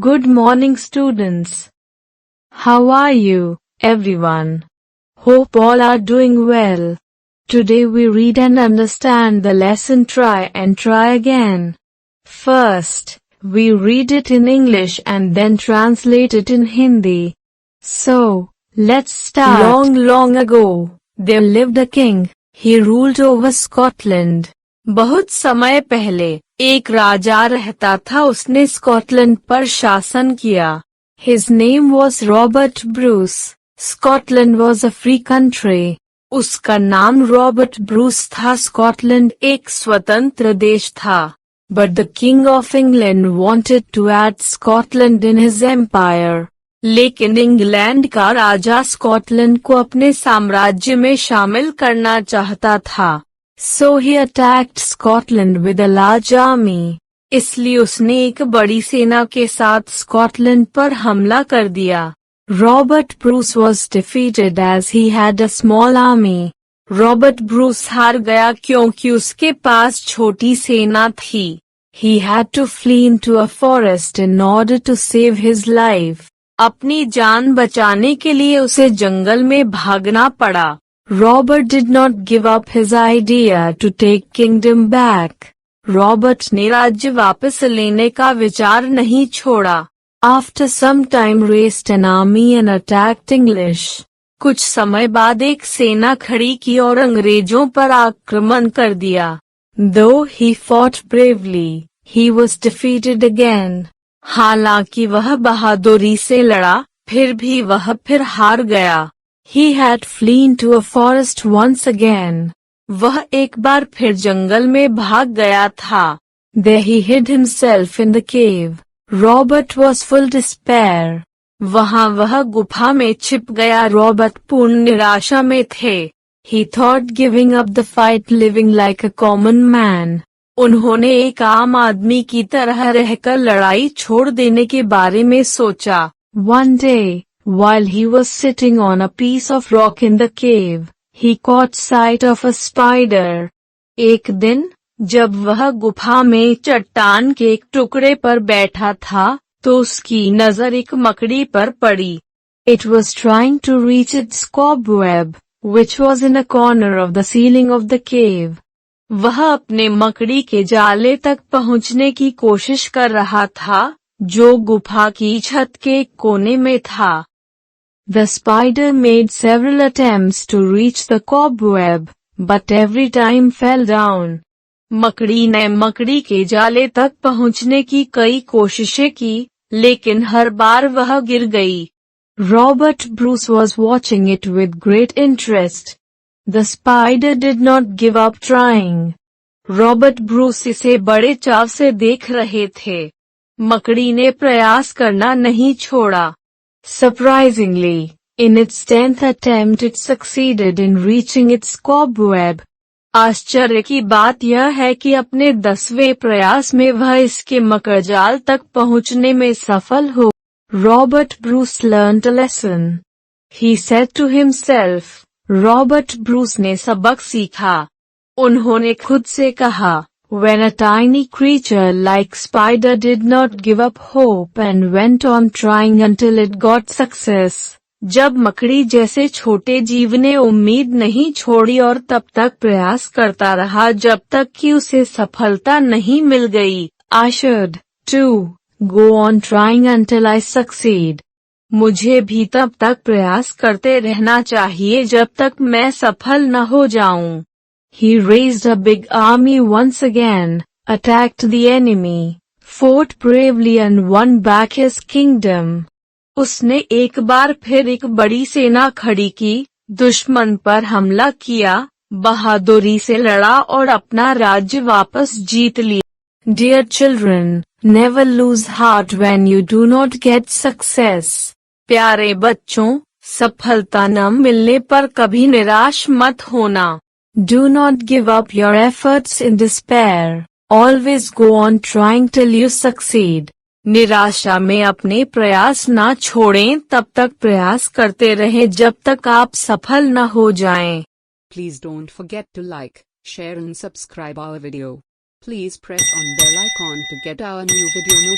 Good morning, students. How are you, everyone? Hope all are doing well. Today we read and understand the lesson Try and Try Again. First, we read it in English and then translate it in Hindi. So, let's start. Long ago, there lived a king. He ruled over Scotland. बहुत समय पहले एक राजा रहता था, उसने Scotland पर शासन किया. His name was Robert Bruce. Scotland was a free country. उसका नाम रॉबर्ट ब्रूस था. स्कॉटलैंड एक स्वतंत्र देश था. But the King of England wanted to add Scotland in his empire. लेकिन इंग्लैंड का राजा स्कॉटलैंड को अपने साम्राज्य में शामिल करना चाहता था. So he attacked Scotland with a large army. इसलिए उसने एक बड़ी सेना के साथ स्कॉटलैंड पर हमला कर दिया. Robert Bruce was defeated as he had a small army. Robert Bruce हार गया क्योंकि उसके पास छोटी सेना थी. He had to flee into a forest in order to save his life. अपनी जान बचाने के लिए उसे जंगल में भागना पड़ा. Robert did not give up his idea to take kingdom back. Robert ने राज्य वापस लेने का विचार नहीं छोड़ा. After some time raised an army and attacked English. कुछ समय बाद एक सेना खड़ी की और अंग्रेजों पर आक्रमण कर दिया. Though he fought bravely, he was defeated again. हालांकि वह बहादुरी से लड़ा, फिर भी वह फिर हार गया. He had fled to a forest once again. वह एक बार फिर जंगल में भाग गया था. There he hid himself in the cave. Robert was full despair. वहाँ वह गुफा में छिप गया. रॉबर्ट पूर्ण निराशा में थे. He thought giving up the fight living like a common man. उन्होंने एक आम आदमी की तरह रहकर लड़ाई छोड़ देने के बारे में सोचा. One day, while he was sitting on a piece of rock in the cave, he caught sight of a spider. एक दिन, जब वह गुफा में चट्टान के एक टुकड़े पर बैठा था, तो उसकी नजर एक मकड़ी पर पड़ी. It was trying to reach its cobweb, which was in a corner of the ceiling of the cave. वह अपने मकड़ी के जाले तक पहुंचने की कोशिश कर रहा था, जो गुफा की छत के कोने में था. The spider made several attempts to reach the cobweb, but every time fell down. मकड़ी ने मकड़ी के जाले तक पहुंचने की कई कोशिशें की, लेकिन हर बार वह गिर गई. Robert Bruce was watching it with great interest. The spider did not give up trying. Robert Bruce इसे बड़े चाव से देख रहे थे. मकड़ी ने प्रयास करना नहीं छोड़ा. Surprisingly, in its 10th attempt it succeeded in reaching its cobweb. आश्चर्य की बात यह है कि अपने 10वें प्रयास में वह इसके मकड़जाल तक पहुंचने में सफल हो. Robert Bruce learned a lesson. He said to himself. Robert Bruce ने सबक सीखा. उन्होंने खुद से कहा, When a tiny creature like spider did not give up hope and went on trying until it got success. जब मकड़ी जैसे छोटे जीव ने उम्मीद नहीं छोड़ी और तब तक प्रयास करता रहा जब तक कि उसे सफलता नहीं मिल गई. I should, too, go on trying until I succeed. मुझे भी तब तक प्रयास करते रहना चाहिए जब तक मैं सफल न हो जाऊं. He raised a big army once again, attacked the enemy, fought bravely and won back his kingdom. उसने एक बार फिर एक बड़ी सेना खड़ी की, दुश्मन पर हमला किया, बहादुरी से लड़ा और अपना राज्य वापस जीत लिया. Dear children, never lose heart when you do not get success. प्यारे बच्चों, सफलता न मिलने पर कभी निराश मत होना. Do not give up your efforts in despair. Always go on trying till you succeed. निराशा में अपने प्रयास ना छोड़ें, तब तक प्रयास करते रहें जब तक आप सफल न हो जाएं. Please don't forget to like, share and subscribe our video. Please press on bell icon to get our new video notification.